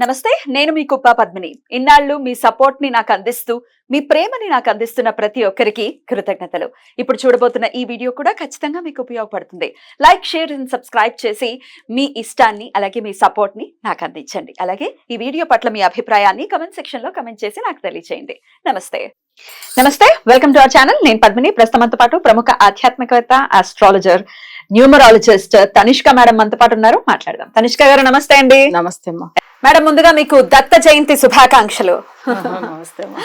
నమస్తే, నేను మీ కుప్ప పద్మిని. ఇన్నాళ్ళు మీ సపోర్ట్ ని నాకు అందిస్తూ, మీ ప్రేమని నాకు అందిస్తున్న ప్రతి ఒక్కరికి కృతజ్ఞతలు. ఇప్పుడు చూడబోతున్న ఈ వీడియో కూడా ఖచ్చితంగా మీకు ఉపయోగపడుతుంది. లైక్, షేర్ అండ్ సబ్స్క్రైబ్ చేసి మీ ఇష్టాన్ని అలాగే మీ సపోర్ట్ ని నాకు అందించండి. అలాగే ఈ వీడియో పట్ల మీ అభిప్రాయాన్ని కమెంట్ సెక్షన్ లో కమెంట్ చేసి నాకు తెలియజేయండి. నమస్తే. నమస్తే, వెల్కమ్ టు అవర్ ఛానల్. నేను పద్మిని. ప్రస్తుతంతో పాటు ప్రముఖ ఆధ్యాత్మికవేత్త, ఆస్ట్రాలజర్, న్యూమరాలజిస్ట్ తనిష్క మేడం మనతో పాటు ఉన్నారు. మాట్లాడదాం. తనిష్క గారు నమస్తే అండి. నమస్తే అమ్మా. మేడం, ముందుగా మీకు దత్త జయంతి శుభాకాంక్షలు. నమస్తే అమ్మా.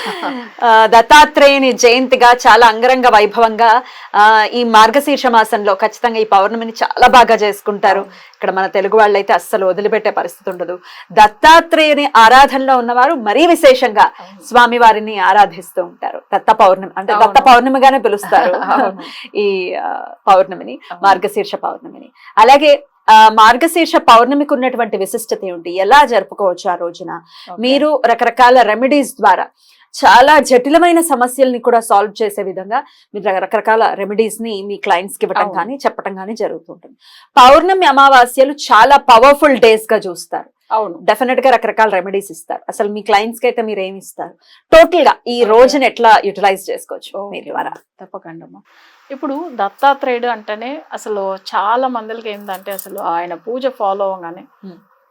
దత్తాత్రేయుని జయంతిగా చాలా అంగరంగ వైభవంగా ఈ మార్గశీర్ష మాసంలో ఖచ్చితంగా ఈ పౌర్ణమిని చాలా బాగా చేసుకుంటారు. ఇక్కడ మన తెలుగు వాళ్ళైతే అస్సలు వదిలిపెట్టే పరిస్థితి ఉండదు. దత్తాత్రేయుని ఆరాధనలో ఉన్నవారు మరీ విశేషంగా స్వామి వారిని ఆరాధిస్తూ ఉంటారు. దత్త పౌర్ణమి అంటే దత్త పౌర్ణమిగానే పిలుస్తారు ఈ పౌర్ణమిని, మార్గశీర్ష పౌర్ణమిని. అలాగే మార్గశీర్ష పౌర్ణమికి ఉన్నటువంటి విశిష్టత ఏమిటి, ఎలా జరుపుకోవచ్చు ఆ రోజున? మీరు రకరకాల రెమెడీస్ ద్వారా చాలా జటిలమైన సమస్యల్ని కూడా సాల్వ్ చేసే విధంగా మీరు రకరకాల రెమెడీస్ ని మీ క్లయింట్స్ కి ఇవ్వటం కానీ చెప్పడం కానీ జరుగుతుంటుంది. పౌర్ణమి అమావాస్యలు చాలా పవర్ఫుల్ డేస్ గా చూస్తారు. అవును, డెఫినెట్ గా రకరకాల రెమెడీస్ ఇస్తారు. అసలు మీ క్లయింట్స్ కి అయితే మీరు ఏమి ఇస్తారు? టోటల్ గా ఈ రోజుని ఎట్లా యూటిలైజ్ చేసుకోవచ్చు మీ ద్వారా? తప్పకుండా అమ్మా. ఇప్పుడు దత్తాత్రేయుడు అంటేనే అసలు చాలా మందికి ఏంటంటే అసలు ఆయన పూజ ఫాలో అవగానే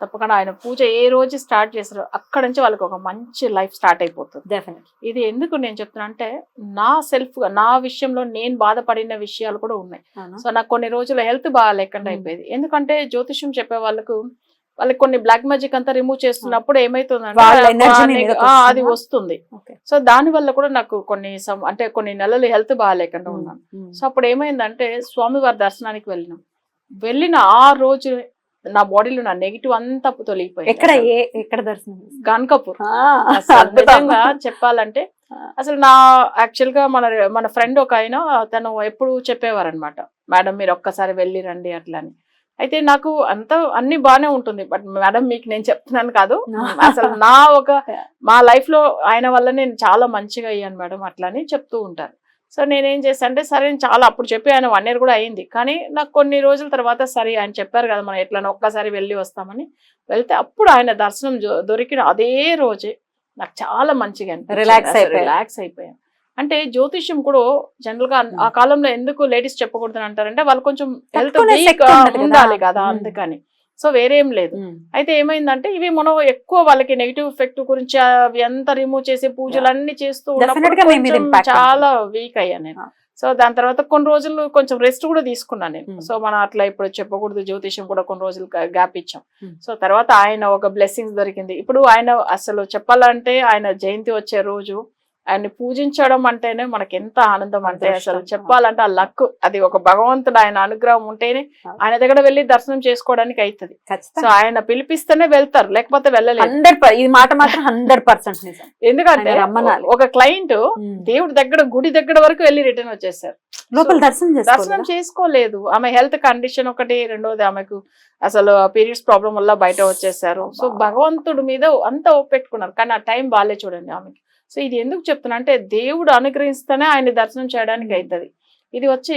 తప్పకుండా ఆయన పూజ ఏ రోజు స్టార్ట్ చేస్తారో అక్కడ నుంచి వాళ్ళకి ఒక మంచి లైఫ్ స్టార్ట్ అయిపోతుంది. డెఫినెట్. ఇది ఎందుకు నేను చెప్తున్నా అంటే నా సెల్ఫ్ గా నా విషయంలో నేను బాధపడిన విషయాలు కూడా ఉన్నాయి. సో నాకు కొన్ని రోజులు హెల్త్ బాగా లేకుండా అయిపోయింది. ఎందుకంటే జ్యోతిష్యం చెప్పే వాళ్ళకి కొన్ని బ్లాక్ మ్యాజిక్ అంతా రిమూవ్ చేస్తున్నప్పుడు ఏమైతుందంటే అది వస్తుంది. సో దాని వల్ల కూడా నాకు కొన్ని నెలలు హెల్త్ బాగాలేకుండా ఉన్నాను. సో అప్పుడు ఏమైందంటే స్వామివారి దర్శనానికి వెళ్ళిన ఆ రోజు నా బాడీలో నా నెగిటివ్ అంతా తొలగిపోయింది. ఎక్కడ దర్శనం? గన్కపూర్. నిజంగా చెప్పాలంటే అసలు యాక్చువల్ గా మన ఫ్రెండ్ ఒక ఆయన తను ఎప్పుడు చెప్పేవారు అనమాట, మేడం మీరు ఒక్కసారి వెళ్ళి రండి అట్లా అని. అయితే నాకు అన్ని బాగానే ఉంటుంది, బట్ మేడం మీకు నేను చెప్తున్నాను కాదు, అసలు మా లైఫ్ లో ఆయన వల్ల నేను చాలా మంచిగా అయ్యాను మేడం అట్లా అని చెప్తూ ఉంటారు. సో నేనేం చేశాను అంటే సరే చాలా అప్పుడు చెప్పి ఆయన 1 year కూడా అయింది. కానీ నాకు కొన్ని రోజుల తర్వాత సరే ఆయన చెప్పారు కదా మనం ఎట్లా ఒక్కసారి వెళ్ళి వస్తామని వెళ్తే అప్పుడు ఆయన దర్శనం దొరికిన అదే రోజే నాకు చాలా మంచిగా రిలాక్స్ అయిపోయాను. అంటే జ్యోతిష్యం కూడా జనరల్ గా ఆ కాలంలో ఎందుకు లేడీస్ చెప్పకూడదు అంటారంటే వాళ్ళు కొంచెం హెల్త్ వీక్ ఉండాలి కదా, అందుకని. సో వేరేం లేదు. అయితే ఏమైందంటే ఇవి మనం ఎక్కువ వాళ్ళకి నెగిటివ్ ఎఫెక్ట్ గురించి అవి ఎంత రిమూవ్ చేసి పూజలు అన్ని చేస్తూ చాలా వీక్ అయ్యాను నేను. సో దాని తర్వాత కొన్ని రోజులు కొంచెం రెస్ట్ కూడా తీసుకున్నాను నేను. సో మనం అట్లా ఇప్పుడు చెప్పకూడదు, జ్యోతిష్యం కూడా కొన్ని రోజులు గ్యాప్ ఇచ్చాం. సో తర్వాత ఆయన ఒక బ్లెస్సింగ్స్ దొరికింది. ఇప్పుడు ఆయన అసలు చెప్పాలంటే ఆయన జయంతి వచ్చే రోజు ఆయన్ని పూజించడం అంటేనే మనకి ఎంత ఆనందం అంటే అసలు చెప్పాలంటే ఆ లక్, అది ఒక భగవంతుడు ఆయన అనుగ్రహం ఉంటేనే ఆయన దగ్గర వెళ్ళి దర్శనం చేసుకోవడానికి అవుతుంది. సో ఆయన పిలిపిస్తేనే వెళ్తారు, లేకపోతే వెళ్ళలేదు. ఎందుకంటే ఒక క్లయింట్ దేవుడి దగ్గర గుడి దగ్గర వరకు వెళ్ళి రిటర్న్ వచ్చేసారు, దర్శనం చేసుకోలేదు. ఆమె హెల్త్ కండిషన్ ఒకటి, రెండోది ఆమెకు అసలు పీరియడ్స్ ప్రాబ్లం వల్ల బయట వచ్చేసారు. సో భగవంతుడి మీద అంతా పెట్టుకున్నారు, కానీ ఆ టైం బాగాలే చూడండి ఆమెకి. సో ఇది ఎందుకు చెప్తున్నా అంటే దేవుడు అనుగ్రహిస్తేనే ఆయన దర్శనం చేయడానికి అవుతుంది. ఇది వచ్చి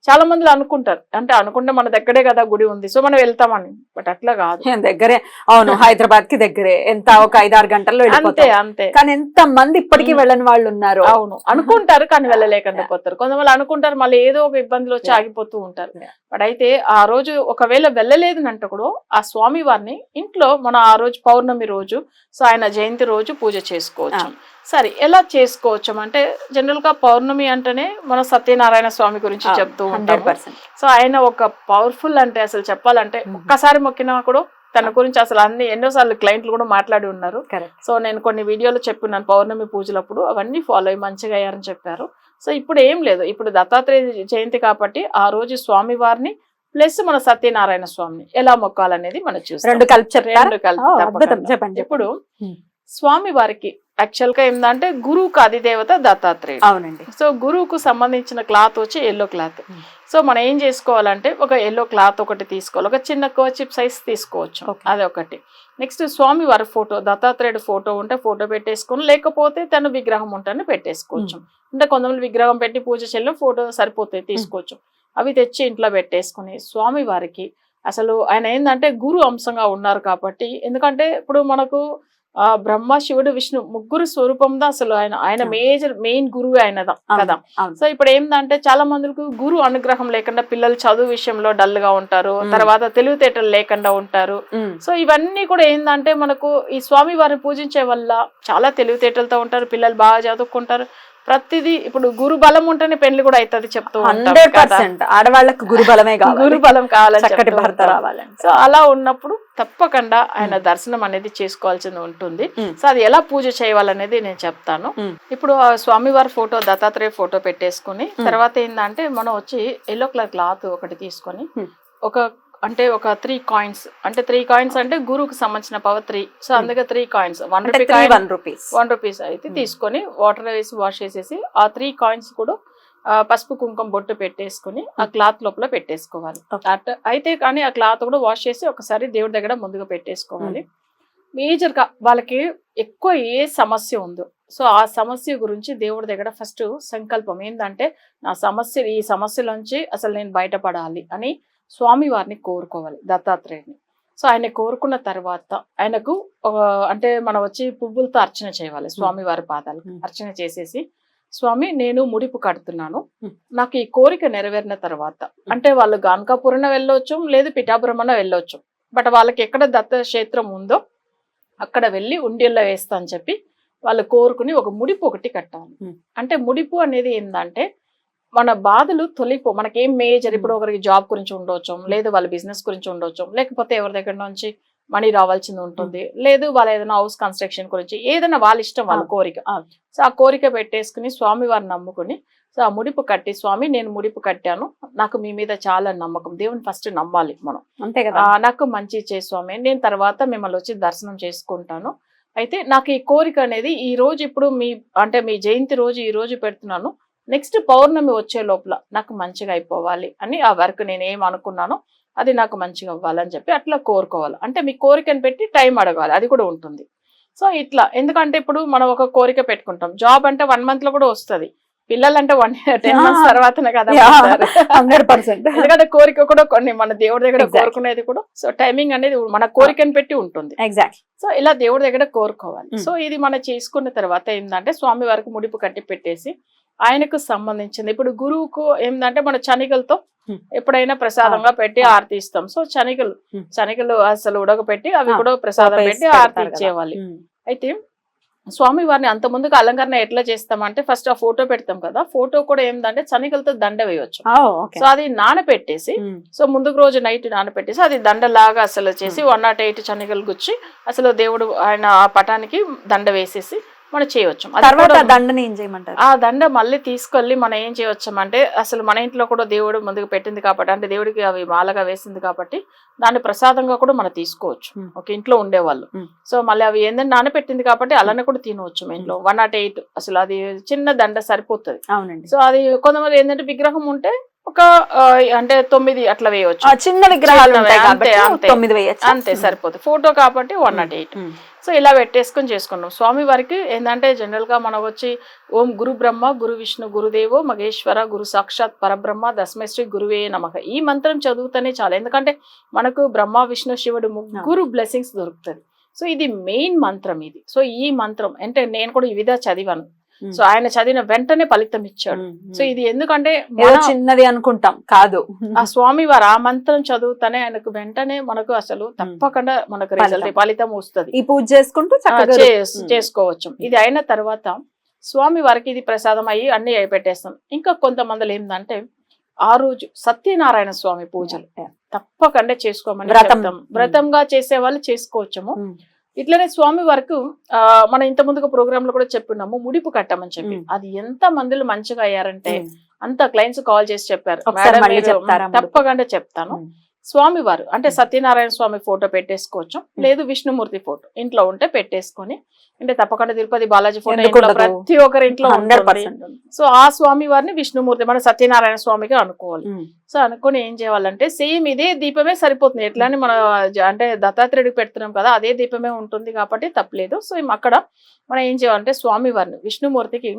చాలా మంది అనుకుంటారు, అంటే అనుకుంటే మన దగ్గరే కదా గుడి ఉంది సో మనం వెళ్తామని, బట్ అట్లా కాదు. దగ్గరే, అవును, హైదరాబాద్ కి దగ్గరే, ఎంత ఒక 5-6 గంటల్లో అంతే. కానీ ఎంత మంది ఇప్పటికీ వెళ్ళని వాళ్ళు ఉన్నారు. అవును, అనుకుంటారు కానీ వెళ్ళలేకుండా పోతారు. కొంతమంది అనుకుంటారు మళ్ళీ ఏదో ఒక ఇబ్బందులు వచ్చి ఆగిపోతూ ఉంటారు. బట్ అయితే ఆ రోజు ఒకవేళ వెళ్ళలేదు అంటే కూడా ఆ స్వామి వారిని ఇంట్లో మనం ఆ రోజు పౌర్ణమి రోజు, సో ఆయన జయంతి రోజు పూజ చేసుకోవచ్చు. సరే ఎలా చేసుకోవచ్చు అంటే జనరల్ గా పౌర్ణమి అంటేనే మనం సత్యనారాయణ స్వామి గురించి చెప్తూ ఉంటాం. సో ఆయన ఒక పవర్ఫుల్, అంటే అసలు చెప్పాలంటే ఒక్కసారి మొక్కినా కూడా తన గురించి అసలు ఎన్నోసార్లు క్లయింట్లు కూడా మాట్లాడి ఉన్నారు. సో నేను కొన్ని వీడియోలు చెప్పినాను పౌర్ణమి పూజలప్పుడు, అవన్నీ ఫాలో అయ్యి మంచిగా అయ్యారని చెప్పారు. సో ఇప్పుడు ఏం లేదు, ఇప్పుడు దత్తాత్రేయ జయంతి కాబట్టి ఆ రోజు స్వామి వారిని ప్లస్ మన సత్యనారాయణ స్వామిని ఎలా మొక్కాలనేది మనం చూస్తాం. రెండు కలిపి ఇప్పుడు స్వామి వారికి యాక్చువల్ గా ఏంటంటే గురువుకు అధిదేవత దత్తాత్రేయుడు. అవునండి. సో గురువుకు సంబంధించిన క్లాత్ వచ్చి ఎల్లో క్లాత్. సో మనం ఏం చేసుకోవాలంటే ఒక ఎల్లో క్లాత్ ఒకటి తీసుకోవాలి, ఒక చిన్న కర్చీఫ్ సైజ్ తీసుకోవచ్చు, అది ఒకటి. నెక్స్ట్ స్వామి వారి ఫోటో, దత్తాత్రేయుడు ఫోటో ఉంటే ఫోటో పెట్టేసుకొని, లేకపోతే తను విగ్రహం ఉంటేనే పెట్టేసుకోవచ్చు. అంటే కొంతమంది విగ్రహం పెట్టి పూజ చేయడం ఫోటో సరిపోతాయి, తీసుకోవచ్చు. అవి తెచ్చి ఇంట్లో పెట్టేసుకుని స్వామి వారికి అసలు ఆయన ఏంటంటే గురు అంశంగా ఉన్నారు కాబట్టి, ఎందుకంటే ఇప్పుడు మనకు బ్రహ్మ శివుడు విష్ణు ముగ్గురు స్వరూపంలో అసలు ఆయన మెయిన్ గురువు ఆయనదా కదా. సో ఇప్పుడు ఏంటంటే చాలా మందికి గురు అనుగ్రహం లేకుండా పిల్లలు చదువు విషయంలో డల్ గా ఉంటారు, తర్వాత తెలివితేటలు లేకుండా ఉంటారు. సో ఇవన్నీ కూడా ఏంటంటే మనకు ఈ స్వామి వారిని పూజించే వల్ల చాలా తెలివితేటలతో ఉంటారు, పిల్లలు బాగా చదువుకుంటారు. ప్రతిదీ ఇప్పుడు గురు బలం ఉంటేనే పెళ్లి కూడా అవుతుంది చెప్తూ 100% ఆడవాళ్ళకు గురు బలమే కావాలి, గురు బలం కావాలని చక్కటి భర్త రావాలి. సో అలా ఉన్నప్పుడు తప్పకుండా ఆయన దర్శనం అనేది చేసుకోవాల్సింది ఉంటుంది. సో అది ఎలా పూజ చేయాలనేది నేను చెప్తాను. ఇప్పుడు ఆ స్వామివారి ఫోటో, దత్తాత్రేయ ఫోటో పెట్టేసుకుని తర్వాత ఏంటంటే మనం వచ్చి ఎల్లో కలర్ క్లాత్ ఒకటి తీసుకొని ఒక 3 కాయిన్స్, అంటే 3 కాయిన్స్ అంటే గురువుకి సంబంధించిన పవర్ 3. సో అందుకే 3 కాయిన్స్ 1 రూపీస్ అయితే తీసుకొని వాటర్ వేసి వాష్ చేసేసి ఆ 3 కాయిన్స్ కూడా పసుపు కుంకుమ బొట్టు పెట్టేసుకుని ఆ క్లాత్ లోపల పెట్టేసుకోవాలి. అయితే కానీ ఆ క్లాత్ కూడా వాష్ చేసి ఒకసారి దేవుడి దగ్గర ముందుగా పెట్టేసుకోవాలి. మేజర్ గా వాళ్ళకి ఎక్కువ ఏ సమస్య ఉందో, సో ఆ సమస్య గురించి దేవుడి దగ్గర ఫస్ట్ సంకల్పం ఏంటంటే ఈ సమస్యలోంచి అసలు నేను బయటపడాలి అని స్వామి వారిని కోరుకోవాలి, దత్తాత్రేయుని. సో ఆయన కోరుకున్న తర్వాత ఆయనకు అంటే మనం వచ్చి పువ్వులతో అర్చన చేయాలి స్వామి వారి పాదాలకు. అర్చన చేసేసి స్వామి నేను ముడిపు కడుతున్నాను, నాకు ఈ కోరిక నెరవేరిన తర్వాత, అంటే వాళ్ళు గానకాపురన వెళ్ళొచ్చు, లేదు పిఠాపురమన వెళ్ళొచ్చు, బట్ వాళ్ళకి ఎక్కడ దత్త క్షేత్రం ఉందో అక్కడ వెళ్ళి ఉండిల్లో వేస్తా అని చెప్పి వాళ్ళు కోరుకుని ఒక ముడిపు ఒకటి కట్టాలి. అంటే ముడిపు అనేది ఏంటంటే మన బాధలు మనకేం మేజర్, ఇప్పుడు ఒకరికి జాబ్ గురించి ఉండొచ్చు, లేదు వాళ్ళ బిజినెస్ గురించి ఉండొచ్చు, లేకపోతే ఎవరి దగ్గర నుంచి మనీ రావాల్సింది ఉంటుంది, లేదు వాళ్ళ ఏదైనా హౌస్ కన్స్ట్రక్షన్ గురించి, ఏదైనా వాళ్ళ ఇష్టం, వాళ్ళ కోరిక. సో ఆ కోరిక పెట్టేసుకుని స్వామి వారిని నమ్ముకుని సో ఆ ముడిపు కట్టి, స్వామి నేను ముడిపు కట్టాను, నాకు మీ మీద చాలా నమ్మకం, దేవుని ఫస్ట్ నమ్మాలి మనం, అంతే కదా, నాకు మంచి చే స్వామి, నేను తర్వాత మిమ్మల్ని వచ్చి దర్శనం చేసుకుంటాను. అయితే నాకు ఈ కోరిక అనేది ఈ రోజు ఇప్పుడు మీ జయంతి రోజు ఈ రోజు పెడుతున్నాను, నెక్స్ట్ పౌర్ణమి వచ్చే లోపల నాకు మంచిగా అయిపోవాలి అని, ఆ వర్క్ నేను ఏం అనుకున్నానో అది నాకు మంచిగా అవ్వాలని చెప్పి అట్లా కోరుకోవాలి. అంటే మీ కోరికను పెట్టి టైం అడగాలి, అది కూడా ఉంటుంది. సో ఇట్లా, ఎందుకంటే ఇప్పుడు మనం ఒక కోరిక పెట్టుకుంటాం, జాబ్ అంటే 1 month లో కూడా వస్తుంది, పిల్లలంటే 10 months తర్వాతనే కదా. 100%. ఎందుకంటే కోరిక కూడా కొన్ని మన దేవుడి దగ్గర కోరుకునేది కూడా సో టైమింగ్ అనేది మన కోరికను పెట్టి ఉంటుంది. సో ఇలా దేవుడి దగ్గర కోరుకోవాలి. సో ఇది మనం చేసుకున్న తర్వాత ఏంటంటే స్వామి వారికి ముడిపు కట్టి పెట్టేసి ఆయనకు సంబంధించింది, ఇప్పుడు గురువుకు ఏంటంటే మన శనిగలతో ఎప్పుడైనా ప్రసాదంగా పెట్టి ఆరతి ఇస్తాం. సో శనిగలు అసలు ఉడకపెట్టి అవి కూడా ప్రసాదం పెట్టి ఆరతి ఇచ్చేవాలి. అయితే స్వామి వారిని అంత ముందుకు అలంకరణ ఎట్లా చేస్తామంటే ఫస్ట్ ఆ ఫోటో పెడతాం కదా, ఫోటో కూడా ఏంటంటే శనిగలతో దండ వేయవచ్చు. సో అది నానపెట్టేసి, సో ముందుకు రోజు నైట్ నానపెట్టేసి అది దండలాగా అసలు చేసి 108 శనిగలు గుచ్చి అసలు దేవుడు ఆయన ఆ పటానికి దండ వేసేసి మనం చేయవచ్చు. ఆ దండ మళ్ళీ తీసుకెళ్ళి మనం ఏం చేయవచ్చు అంటే అసలు మన ఇంట్లో కూడా దేవుడు ముందుకు పెట్టింది కాబట్టి, అంటే దేవుడికి అవి మాలగా వేసింది కాబట్టి దాన్ని ప్రసాదంగా కూడా మనం తీసుకోవచ్చు ఒక ఇంట్లో ఉండేవాళ్ళు. సో మళ్ళీ అవి ఏంటంటే నానపెట్టింది కాబట్టి అలానే కూడా తినవచ్చు. మా ఇంట్లో 108 అసలు అది చిన్న దండ సరిపోతుంది. సో అది కొంతమంది ఏంటంటే విగ్రహం ఉంటే ఒక అంటే 9 అట్లా వేయవచ్చు, చిన్న విగ్రహాలు అంతే సరిపోతుంది. ఫోటో కాబట్టి 108. సో ఇలా పెట్టేసుకొని చేసుకున్నాం. స్వామి వారికి ఏంటంటే జనరల్ గా మనం వచ్చి ఓం గురు బ్రహ్మ గురు విష్ణు గురుదేవో మహేశ్వర గురు సాక్షాత్ పరబ్రహ్మ తస్మై శ్రీ గురువే నమః ఈ మంత్రం చదువుతూనే చాలు, ఎందుకంటే మనకు బ్రహ్మ విష్ణు శివుడు ముగ్గురు బ్లెస్సింగ్స్ దొరుకుతుంది. సో ఇది మెయిన్ మంత్రం ఇది. సో ఈ మంత్రం అంటే నేను కూడా ఈ విధంగా చదివాను. సో ఆయన చదివిన వెంటనే ఫలితం ఇచ్చాడు. సో ఇది ఎందుకంటే చిన్నది అనుకుంటాం కాదు, ఆ స్వామి వారు ఆ మంత్రం చదువుతానే ఆయనకు వెంటనే మనకు అసలు తప్పకుండా మనకు రిజల్ట్ ఫలితం వస్తుంది. ఈ పూజ చేసుకుంటూ చేసుకోవచ్చు. ఇది అయిన తర్వాత స్వామి వారికి ఇది ప్రసాదం అయ్యి అన్ని పెట్టేస్తాం. ఇంకా కొంతమంది ఏంటంటే ఆ రోజు సత్యనారాయణ స్వామి పూజలు తప్పకుండా చేసుకోమని చెప్తాం. వ్రతంగా చేసే వాళ్ళు చేసుకోవచ్చము. ఇట్లనే స్వామి వరకు మనం ఇంత ముందుగా ప్రోగ్రామ్ లో కూడా చెప్పున్నాము ముడిపు కట్టమని చెప్పి, అది ఎంత మందిలో మంచిగా అయ్యారంటే అంత క్లయింట్స్ కాల్ చేసి చెప్పారు. తప్పకుండా చెప్తాను. స్వామి వారు అంటే సత్యనారాయణ స్వామి ఫోటో పెట్టేసుకోవచ్చు, లేదు విష్ణుమూర్తి ఫోటో ఇంట్లో ఉంటే పెట్టేసుకొని, అంటే తప్పకుండా తిరుపతి బాలాజీ ఫోటో ప్రతి ఒక్కరి ఇంట్లో ఉంటుంది. సో ఆ స్వామి వారిని విష్ణుమూర్తి మన సత్యనారాయణ స్వామిగా అనుకోవాలి. సో అనుకుని ఏం చేయాలంటే సేమ్ ఇదే దీపమే సరిపోతుంది. ఎట్లా అని మన అంటే దత్తాత్రేయుడికి పెడుతున్నాం కదా, అదే దీపమే ఉంటుంది కాబట్టి తప్పలేదు. సో అక్కడ మనం ఏం చేయాలంటే స్వామి వారిని విష్ణుమూర్తికి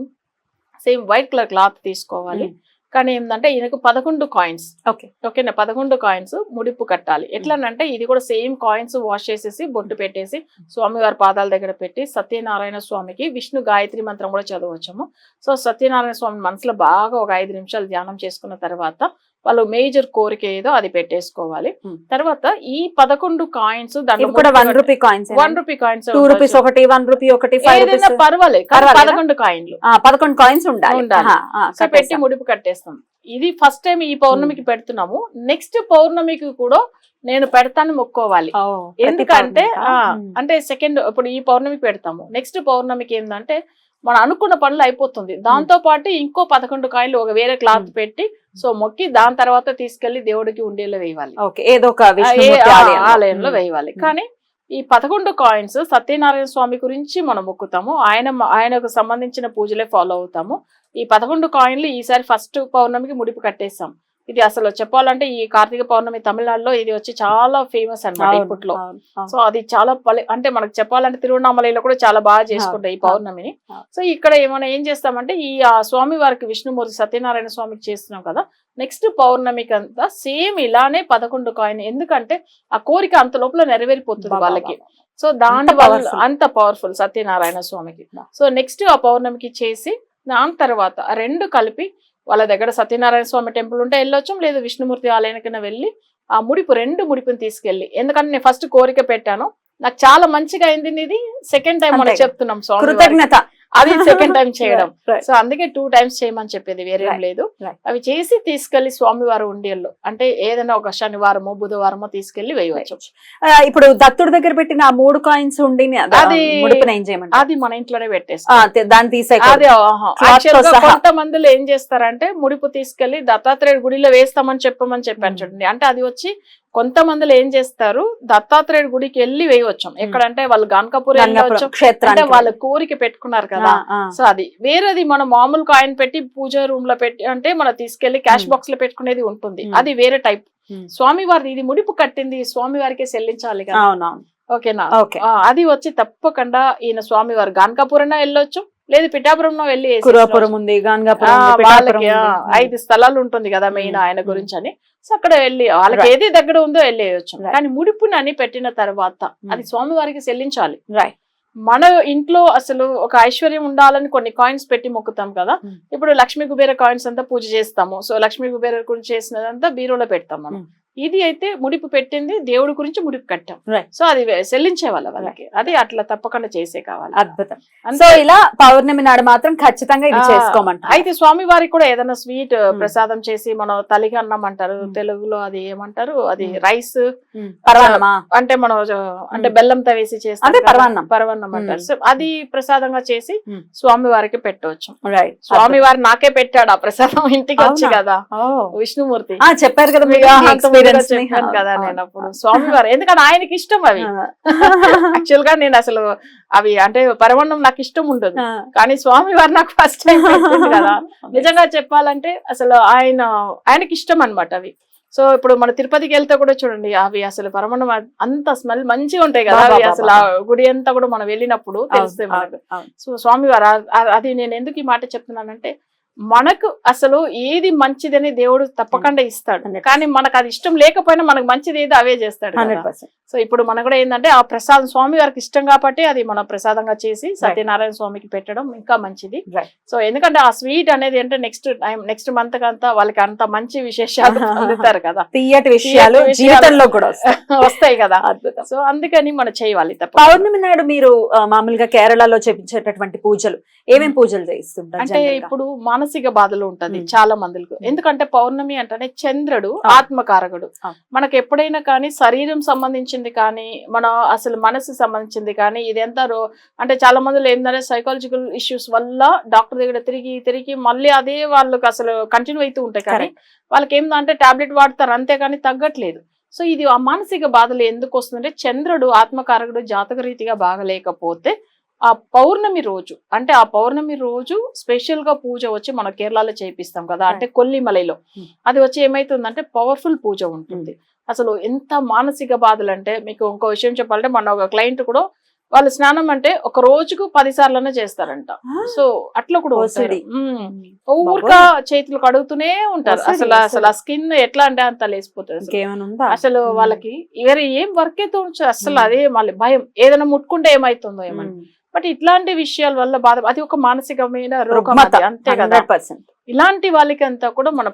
సేమ్ వైట్ కలర్ క్లాత్ తీసుకోవాలి, కానీ ఏంటంటే ఈయనకు 11 కాయిన్స్, ఓకే ఓకేనా, 11 కాయిన్స్ ముడిపు కట్టాలి. ఎట్లనంటే ఇది కూడా సేమ్ కాయిన్స్ వాష్ చేసేసి బొట్టు పెట్టేసి స్వామివారి పాదాల దగ్గర పెట్టి సత్యనారాయణ స్వామికి విష్ణు గాయత్రి మంత్రం కూడా చదవచ్చాము. సో సత్యనారాయణ స్వామి మనసులో బాగా ఒక 5 నిమిషాలు ధ్యానం చేసుకున్న తర్వాత వాళ్ళు మేజర్ కోరిక ఏదో అది పెట్టేసుకోవాలి. తర్వాత ఈ 11 కాయిన్స్ దాంట్లో కూడా 1 rupee coins, 1 rupee coins, 2 rupees ఒకటి, 1 రూపీ ఒకటి, 5 ఏదైనా రూపీస్ పర్వాలేదు, 11 కాయిన్లు 11 కాయిన్స్ ఉండాలి. సో పెట్టి ముడిపు కట్టేస్తాం. ఇది ఫస్ట్ టైం ఈ పౌర్ణమికి పెడుతున్నాము. నెక్స్ట్ పౌర్ణమికి కూడా నేను పెడతాను మొక్కోవాలి. ఎందుకంటే అంటే సెకండ్ ఇప్పుడు ఈ పౌర్ణమికి పెడతాము, నెక్స్ట్ పౌర్ణమికి ఏంటంటే మనం అనుకున్న పనులు అయిపోతుంది. దాంతో పాటు ఇంకో 11 కాయిన్లు ఒక వేరే క్లాత్ పెట్టి సో మొక్కి దాని తర్వాత తీసుకెళ్లి దేవుడికి ఉండేలో వేయాలి, ఏదో ఒక ఆలయంలో వేయాలి. కానీ ఈ 11 కాయిన్స్ సత్యనారాయణ స్వామి గురించి మనం మొక్కుతాము, ఆయనకు సంబంధించిన పూజలే ఫాలో అవుతాము. ఈ 11 కాయిన్లు ఈసారి ఫస్ట్ పౌర్ణమికి ముడిపు కట్టేస్తాం. ఇది అసలు చెప్పాలంటే ఈ కార్తీక పౌర్ణమి తమిళనాడులో ఇది వచ్చి చాలా ఫేమస్ అన్నమాట ఇప్పట్లో. సో అది చాలా అంటే మనకు చెప్పాలంటే తిరువண்ணామలలో కూడా చాలా బాగా చేసుకుంటాయి ఈ పౌర్ణమిని. సో ఇక్కడ ఏం చేస్తామంటే ఈ స్వామి వారికి విష్ణుమూర్తి సత్యనారాయణ స్వామికి చేస్తున్నాం కదా, నెక్స్ట్ పౌర్ణమికి అంతా సేమ్ ఇలానే 11 కాయిన్, ఎందుకంటే ఆ కోరిక అంత లోపల నెరవేరిపోతుంది వాళ్ళకి. సో దాని వల్ల అంత పవర్ఫుల్ సత్యనారాయణ స్వామికి. సో నెక్స్ట్ ఆ పౌర్ణమికి చేసి దాని తర్వాత ఆ 2 కలిపి వాళ్ళ దగ్గర సత్యనారాయణ స్వామి టెంపుల్ ఉంటే వెళ్ళొచ్చు, లేదు విష్ణుమూర్తి ఆలయానికైనా వెళ్ళి ఆ ముడిపు 2 ముడిపుని తీసుకెళ్ళి, ఎందుకంటే నేను ఫస్ట్ కోరిక పెట్టాను, నాకు చాలా మంచిగా అయింది, ఇది సెకండ్ టైం మనం చెప్తున్నాం స్వామి కృతజ్ఞత, అది సెకండ్ టైం చేయడం. సో అందుకే 2 టైమ్స్ చేయమని చెప్పేది, వేరేం లేదు. అవి చేసి తీసుకెళ్లి స్వామివారు ఉండేళ్ళు అంటే ఏదైనా ఒక శనివారమో బుధవారమో తీసుకెళ్లి వేయవచ్చు. ఇప్పుడు దత్తుడి దగ్గర పెట్టిన 3 కాయిన్స్ ఉండి అది మన ఇంట్లోనే పెట్టేస్తాం, దాన్ని తీసే కొంతమందిలో ఏం చేస్తారంటే ముడిపు తీసుకెళ్లి దత్తాత్రేయ గుడిలో వేస్తామని చెప్పాను చూడండి. అంటే అది వచ్చి కొంతమందిలో ఏం చేస్తారు, దత్తాత్రేయ గుడికి వెళ్ళి వేయవచ్చు, ఎక్కడంటే వాళ్ళు గాన్కాపూర్ వెళ్ళవచ్చు, అంటే వాళ్ళ కోరిక పెట్టుకున్నారు కదా. సో అది వేరేది మనం మామూలు కాయిన్ పెట్టి పూజ రూమ్ లో పెట్టి అంటే మనం తీసుకెళ్లి క్యాష్ బాక్స్ లో పెట్టుకునేది ఉంటుంది, అది వేరే టైప్. స్వామివారి ఇది ముడిపు కట్టింది స్వామివారికి చెల్లించాలి కదా, ఓకేనా. అది వచ్చి తప్పకుండా ఈయన స్వామివారు గాన్కాపూర్ అయినా వెళ్ళొచ్చు, లేదు పిఠాపురంలో వెళ్ళి వాళ్ళకి 5 స్థలాలు ఉంటుంది కదా మెయిన్ ఆయన గురించి అని. సో అక్కడ వెళ్ళి వాళ్ళకి ఏది దగ్గర ఉందో వెళ్ళేయచ్చు. కానీ ముడిపునని పెట్టిన తర్వాత అది స్వామివారికి చెల్లించాలి. మన ఇంట్లో అసలు ఒక ఐశ్వర్యం ఉండాలని కొన్ని కాయిన్స్ పెట్టి మొక్కుతాం కదా. ఇప్పుడు లక్ష్మీ కుబేర కాయిన్స్ అంతా పూజ చేస్తాము. సో లక్ష్మీ కుబేర గురించి చేసినదంతా బీరోలో పెడతాం మనం. ఇది అయితే ముడిపు పెట్టింది దేవుడి గురించి ముడిపు కట్టాం. సో అది చెల్లించే వాళ్ళకి అది అట్లా తప్పకుండా చేసే కావాలి. అద్భుతం. సో ఇలా పౌర్ణమి నాడు మాత్రం ఖచ్చితంగా ఇది చేసుకోమంటారు. అయితే స్వామి వారికి కూడా ఏదైనా స్వీట్ ప్రసాదం చేసి మనం తలిగి అన్నం అంటారు తెలుగులో, అది ఏమంటారు, అది రైస్ అంటే మనం అంటే బెల్లంతో వేసి చేస్తాం పరవన్నం అంటారు. సో అది ప్రసాదంగా చేసి స్వామి వారికి పెట్టవచ్చు. స్వామి వారు నాకే పెట్టాడు ఆ ప్రసాదం ఇంటికి వచ్చి కదా, విష్ణుమూర్తి చెప్పారు కదా మీరు చెప్పాను కదా నేను అప్పుడు. స్వామివారు ఎందుకంటే ఆయనకి ఇష్టం అవి. యాక్చువల్ గా నేను అసలు అవి అంటే పరమాన్నం నాకు ఇష్టం ఉండదు, కానీ స్వామివారు నాకు ఫస్ట్ టైం పెట్టింది కదా. నిజంగా చెప్పాలంటే అసలు ఆయనకి ఇష్టం అన్నమాట అవి. సో ఇప్పుడు మన తిరుపతికి వెళ్తే కూడా చూడండి అవి అసలు పరమాన్నం అంత స్మెల్ మంచిగా ఉంటాయి కదా అవి. అసలు ఆ గుడి అంతా కూడా మనం వెళ్ళినప్పుడు తెలుస్తే మనకు. సో స్వామివారు అది నేను ఎందుకు ఈ మాట చెప్తున్నానంటే మనకు అసలు ఏది మంచిదని దేవుడు తప్పకుండా ఇస్తాడు, కానీ మనకు అది ఇష్టం లేకపోయినా మనకు మంచిది ఏదో అవే చేస్తాడు. సో ఇప్పుడు మనకు కూడా ఏంటంటే ఆ ప్రసాదం స్వామి వారికి ఇష్టం కాబట్టి అది మన ప్రసాదంగా చేసి సత్యనారాయణ స్వామికి పెట్టడం ఇంకా మంచిది. సో ఎందుకంటే ఆ స్వీట్ అనేది అంటే నెక్స్ట్ మంత్ అంతా వాళ్ళకి అంత మంచి విశేషాలు పొందుతారు కదా, తీయటి విషయాలు జీవితంలో కూడా వస్తాయి కదా. సో అందుకని మనం చేయాలి. పౌర్ణమి నాడు మీరు మామూలుగా కేరళలో చేపించేటటువంటి పూజలు ఏమేమి పూజలు చేస్తుంటారు? అంటే ఇప్పుడు మానసిక బాధలు ఉంటది చాలా మందికి. ఎందుకంటే పౌర్ణమి అంటేనే చంద్రుడు ఆత్మకారకుడు. మనకు ఎప్పుడైనా కానీ శరీరం సంబంధించింది కానీ మన అసలు మనసు సంబంధించింది కానీ ఇదంతా అంటే చాలా మందిలో ఏంటంటే సైకాలజికల్ ఇష్యూస్ వల్ల డాక్టర్ దగ్గర తిరిగి మళ్ళీ అదే వాళ్ళకి అసలు కంటిన్యూ అవుతూ ఉంటాయి. కానీ వాళ్ళకి ఏంటంటే టాబ్లెట్ వాడతారు అంతే కానీ తగ్గట్లేదు. సో ఇది ఆ మానసిక బాధలు ఎందుకు వస్తుందంటే చంద్రుడు ఆత్మకారకుడు జాతక రీతిగా బాగలేకపోతే ఆ పౌర్ణమి రోజు అంటే ఆ పౌర్ణమి రోజు స్పెషల్ గా పూజ వచ్చి మన కేరళలో చేపిస్తాం కదా, అంటే కొల్లిమలలో అది వచ్చి ఏమైతుందంటే పవర్ఫుల్ పూజ ఉంటుంది. అసలు ఎంత మానసిక బాధలు అంటే మీకు ఇంకో విషయం చెప్పాలంటే మన ఒక క్లయింట్ కూడా వాళ్ళు స్నానం అంటే ఒక రోజుకు 10 సార్లనే చేస్తారంట. సో అట్లా కూడా ఓసిడి. ఊరిక చేతులు కడుగుతూనే ఉంటారు. అసలు ఆ స్కిన్ ఎట్లా అంటే అంత లేసిపోతుంది. ఇంకేమైనా ఉందా? అసలు వాళ్ళకి వేరే ఏం వర్క్ అయితే ఉంచు అసలు అదే మళ్ళీ భయం ఏదైనా ముట్టుకుంటే ఏమైతుందో ఏమని. బట్ ఇట్లాంటి విషయాల వల్ల బాధ, అది ఒక మానసికమైన రోగం అది, అంతే కదా. 100%. ఇలాంటి వాళ్ళకి అంతా కూడా మన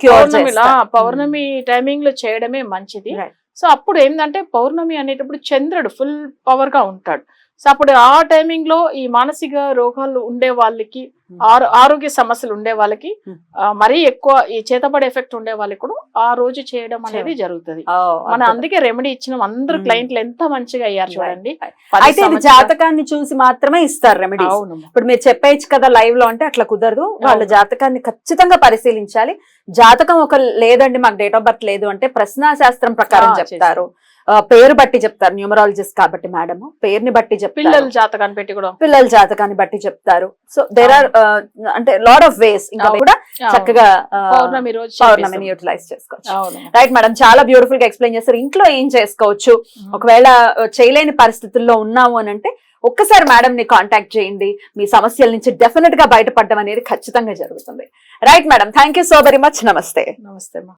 పౌర్ణమి టైమింగ్ లో చేయడమే మంచిది. సో అప్పుడు ఏంటంటే పౌర్ణమి అనేటప్పుడు చంద్రుడు ఫుల్ పవర్ గా ఉంటాడు. సో అప్పుడు ఆ టైమింగ్ లో ఈ మానసిక రోగాలు ఉండే వాళ్ళకి, ఆరోగ్య సమస్యలు ఉండే వాళ్ళకి, మరీ ఎక్కువ ఈ చేతపడే ఎఫెక్ట్ ఉండే వాళ్ళకి కూడా ఆ రోజు చేయడం అనేది జరుగుతుంది. మన అందుకే రెమెడీ ఇచ్చిన అందరు క్లయింట్లు ఎంత మంచిగా అయ్యారు చూడండి. అయితే ఇది జాతకాన్ని చూసి మాత్రమే ఇస్తారు రెమెడీ. ఇప్పుడు మీరు చెప్పేయచ్చు కదా లైవ్ లో, అంటే అట్లా కుదరదు. వాళ్ళ జాతకాన్ని ఖచ్చితంగా పరిశీలించాలి. జాతకం ఒక లేదండి మాకు డేట్ ఆఫ్ బర్త్ లేదు అంటే ప్రశ్నా శాస్త్రం ప్రకారం చెప్తారు, పేరు బట్టి చెప్తారు. న్యూమరాలజిస్ట్ కాబట్టి మేడం పేరుని బట్టి చెప్తారు, పిల్లల జాతకాన్ని పెట్టి కూడా పిల్లల జాతకాన్ని బట్టి చెప్తారు. సో దేర్ ఆర్ అంటే లాట్ ఆఫ్ వేస్ ఇంకా కూడా చక్కగా పౌర్ణమిని యూటిలైజ్ చేసుకోవచ్చు. రైట్ మేడం, చాలా బ్యూటిఫుల్ గా ఎక్స్ప్లెయిన్ చేస్తారు. ఇంట్లో ఏం చేసుకోవచ్చు ఒకవేళ చేయలేని పరిస్థితుల్లో ఉన్నాము అని అంటే ఒక్కసారి మేడం ని కాంటాక్ట్ చేయండి. మీ సమస్యల నుంచి డెఫినెట్ గా బయటపడడం అనేది ఖచ్చితంగా జరుగుతుంది. Right madam, thank you so very much. నమస్తే. నమస్తే.